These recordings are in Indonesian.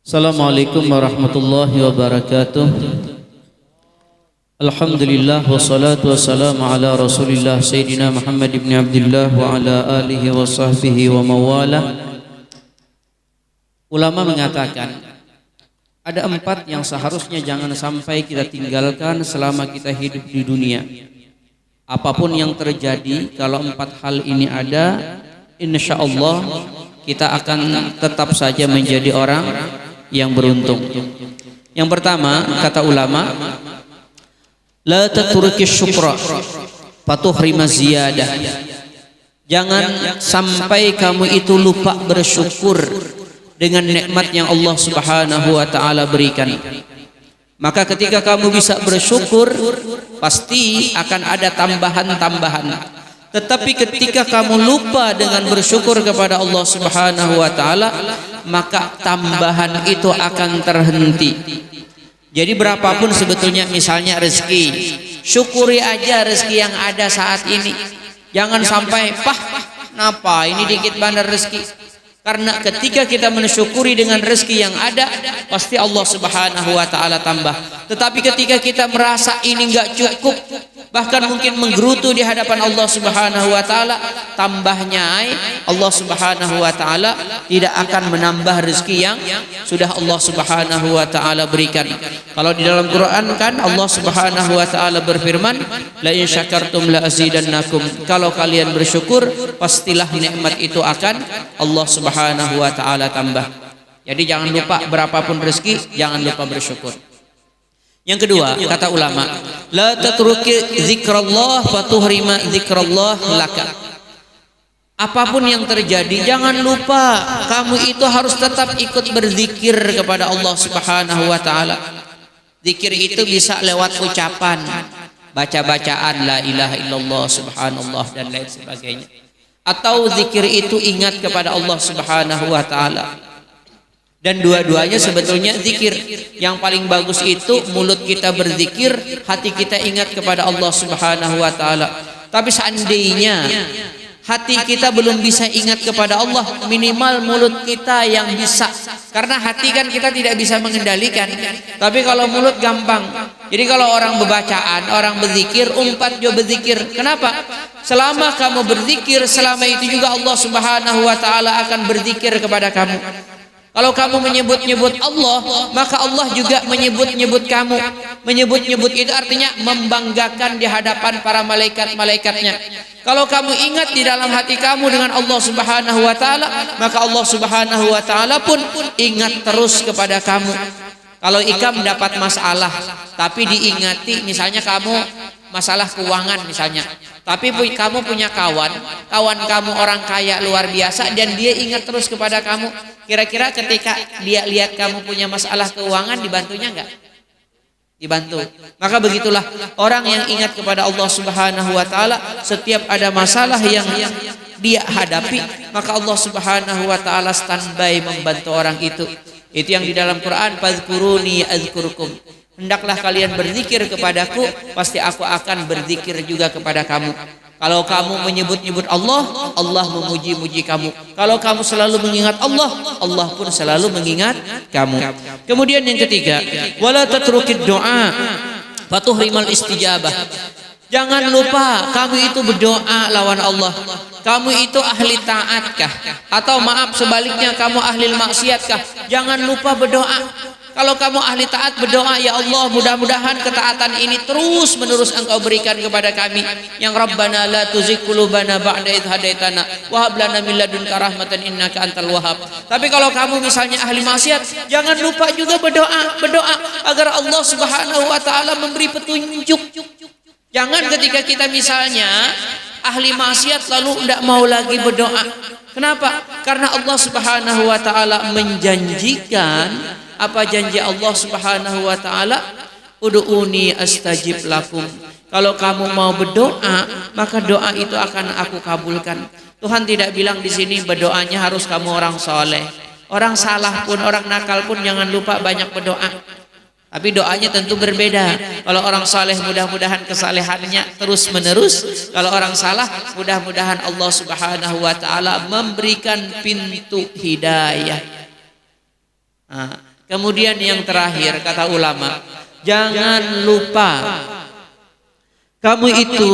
Assalamualaikum warahmatullahi wabarakatuh. Alhamdulillah wassalatu wassalamu ala Rasulillah Sayyidina Muhammad ibn Abdullah wa ala alihi wa sahbihi wa mawala. Ulama mengatakan ada 4 yang seharusnya jangan sampai kita tinggalkan selama kita hidup di dunia. Apapun yang terjadi, kalau 4 hal ini ada, insyaallah kita akan tetap saja menjadi orang yang beruntung. Yang pertama, kata ulama, la tatruki syukra fatuhrima ziyadah. Jangan sampai kamu itu lupa bersyukur dengan nikmat yang Allah Subhanahu wa taala berikan. Maka ketika kamu bisa bersyukur, pasti akan ada tambahan-tambahan. Tetapi ketika kamu lupa dengan bersyukur kepada Allah Subhanahu wa taala, maka tambahan itu akan terhenti. Jadi berapapun sebetulnya misalnya rezeki, syukuri aja rezeki yang ada saat ini. Jangan sampai napa ini dikit bandar rezeki. Karena ketika kita mensyukuri dengan rezeki yang ada, pasti Allah Subhanahu wa taala tambah. Tetapi ketika kita merasa ini enggak cukup, bahkan mungkin menggerutu di hadapan Allah Subhanahu wa taala, tambahnya Allah Subhanahu wa taala tidak akan menambah rezeki yang sudah Allah Subhanahu wa taala berikan. Kalau di dalam Quran kan Allah Subhanahu wa taala berfirman, la in syakartum la azidannakum. Kalau kalian bersyukur, pastilah nikmat itu akan Allah Subhanahu wa taala tambah. Jadi jangan lupa berapapun rezeki, jangan lupa bersyukur. Yang kedua, kata ulama, la tatruki zikrallah fatuhrima zikrallah laka. Apapun yang terjadi, jangan lupa kamu itu harus tetap ikut berzikir kepada Allah Subhanahu wa taala. Zikir itu bisa lewat ucapan, baca-bacaan la ilaha illallah subhanallah dan lain sebagainya. Atau zikir itu ingat kepada Allah Subhanahu wa taala. Dan dua-duanya sebetulnya zikir. Yang paling bagus itu mulut kita berzikir, hati kita ingat kepada Allah Subhanahu wa taala. Tapi seandainya hati kita belum bisa ingat kepada Allah, minimal mulut kita yang bisa. Karena hati kan kita tidak bisa mengendalikan. Tapi kalau mulut gampang. Jadi kalau orang berbacaan, orang berzikir, umpat juga berzikir. Kenapa? Selama kamu berzikir, selama itu juga Allah Subhanahu wa taala akan berzikir kepada kamu. Kalau kamu menyebut-nyebut Allah, maka Allah juga menyebut-nyebut kamu. Menyebut-nyebut itu artinya membanggakan di hadapan para malaikat-malaikatnya. Kalau kamu ingat di dalam hati kamu dengan Allah Subhanahu wa taala, maka Allah Subhanahu wa taala pun ingat terus kepada kamu. Kalau ikam dapat masalah, tapi diingati, misalnya kamu masalah keuangan misalnya, tapi kamu punya kawan kamu orang kaya luar biasa dan dia ingat terus kepada kamu. Kira-kira ketika dia lihat kamu punya masalah keuangan, dibantunya enggak? Dibantu. Maka begitulah orang yang ingat kepada Allah Subhanahu wa taala, setiap ada masalah yang dia hadapi, maka Allah Subhanahu wa taala standby membantu orang itu. Itu yang di dalam Quran, fadzkuruni azkurkum. Hendaklah kalian berzikir kepadaku, pasti aku akan berzikir juga kepada kamu. Kalau kamu menyebut-nyebut Allah, Allah memuji-muji kamu. Kalau kamu selalu mengingat Allah, Allah pun selalu mengingat kamu. Kemudian yang ketiga, wala tatrukid doa fatuhrimal istijabah. Jangan lupa kamu itu berdoa lawan Allah. Kamu itu ahli taatkah? Atau maaf sebaliknya, kamu ahli maksiatkah? Jangan lupa berdoa. Kalau kamu ahli taat, berdoa, ya Allah, mudah-mudahan ketaatan ini terus menerus Engkau berikan kepada kami. Yang Rabbana la tuzigh qulubana ba'da idh hadaitana wa hab lana min ladunka rahmatan innaka antal wahhab. Tapi kalau kamu misalnya ahli maksiat, jangan lupa juga berdoa agar Allah Subhanahu wa taala memberi petunjuk. Jangan ketika kita misalnya ahli maksiat lalu tidak mau lagi berdoa. Kenapa? Karena Allah Subhanahu wa taala menjanjikan, apa janji Allah Subhanahu wa taala? Ud'uni astajib lakum. Kalau kamu mau berdoa, maka doa itu akan aku kabulkan. Tuhan tidak bilang di sini berdoanya harus kamu orang soleh. Orang salah pun, orang nakal pun jangan lupa banyak berdoa. Tapi doanya tentu berbeda. Kalau orang saleh mudah-mudahan kesalehannya terus menerus. Kalau orang salah mudah-mudahan Allah Subhanahu wa taala memberikan pintu hidayah. Nah, Kemudian yang terakhir kata ulama, jangan lupa kamu itu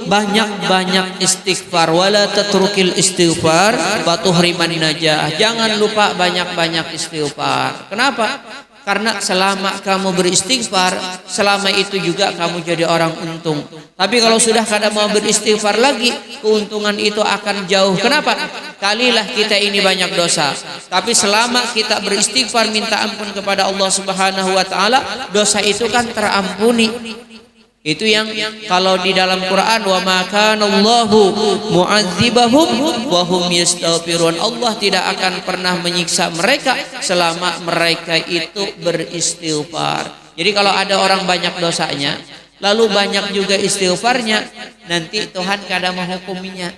banyak-banyak istighfar, wala tatrukil istighfar wa tuhriman najah. Jangan lupa banyak-banyak istighfar. Kenapa? Karena selama kamu beristighfar, selama itu juga kamu jadi orang untung. Tapi kalau sudah kada mau beristighfar lagi, keuntungan itu akan jauh. Kenapa? Kalilah kita ini banyak dosa. Tapi selama kita beristighfar, minta ampun kepada Allah Subhanahu wa taala, dosa itu kan terampuni. Itu yang kalau di dalam Quran, wa ma kana Allahu mu'adzibahum wa hum yastaghfirun. Allah tidak akan pernah menyiksa mereka selama mereka itu beristighfar. Jadi kalau ada orang banyak dosanya lalu banyak juga istighfarnya, nanti Tuhan kada menghukuminya.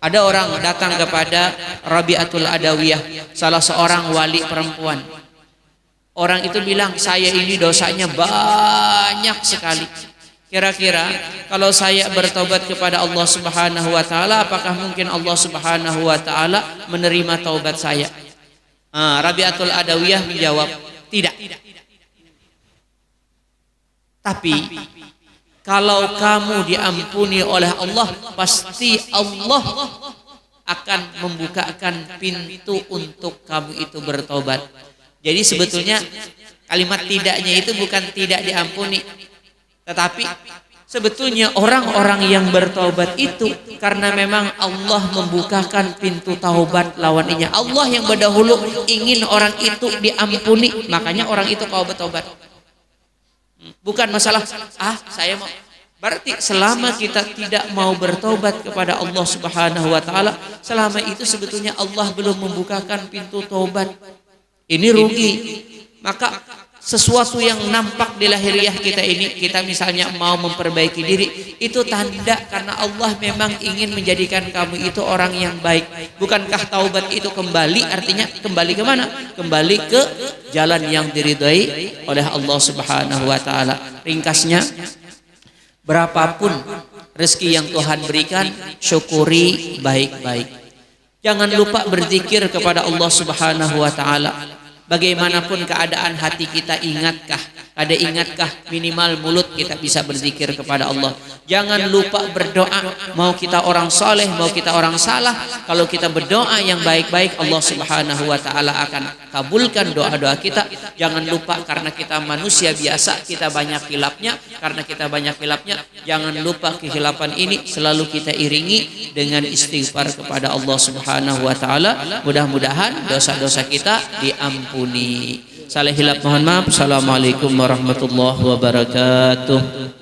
Ada orang datang kepada Rabi'atul Adawiyah, salah seorang wali perempuan. Orang itu bilang, saya ini dosanya banyak sekali. Kira-kira kalau saya bertobat kepada Allah Subhanahu wa taala, apakah mungkin Allah Subhanahu wa taala menerima taubat saya? Rabi'atul Adawiyah menjawab, tidak. Tapi kalau kamu diampuni oleh Allah, pasti Allah akan membukakan pintu untuk kamu itu bertobat. Jadi sebetulnya kalimat tidaknya itu bukan tidak diampuni, tetapi sebetulnya orang-orang yang bertobat itu karena memang Allah membukakan pintu taubat lawannya. Allah yang berdahulu ingin orang itu diampuni, makanya orang itu mau bertobat. Bukan masalah saya mau. Berarti selama kita tidak mau bertobat kepada Allah Subhanahu wa taala, selama itu sebetulnya Allah belum membukakan pintu taubat. Ini rugi. Maka sesuatu yang nampak di lahiriah kita ini, kita misalnya mau memperbaiki diri, itu tanda karena Allah memang ingin menjadikan kamu itu orang yang baik. Bukankah taubat itu kembali, artinya kembali ke mana? Kembali ke jalan yang diridhai oleh Allah Subhanahu wa taala. Ringkasnya, berapapun rezeki yang Tuhan berikan, syukuri baik-baik. Jangan lupa berzikir kepada Allah Subhanahu wa taala. Bagaimanapun keadaan hati kita, ingatkah? Ada ingatkah minimal mulut kita bisa berzikir kepada Allah? Jangan lupa berdoa. Mau kita orang soleh, mau kita orang salah, kalau kita berdoa yang baik-baik, Allah Subhanahu wa taala akan kabulkan doa-doa kita. Jangan lupa, karena kita manusia biasa, kita banyak khilafnya. Karena kita banyak khilafnya, jangan lupa kehilapan ini selalu kita iringi dengan istighfar kepada Allah Subhanahu wa taala. Mudah-mudahan dosa-dosa kita diampuni. Salah hilaf mohon maaf. Assalamualaikum warahmatullahi wabarakatuh.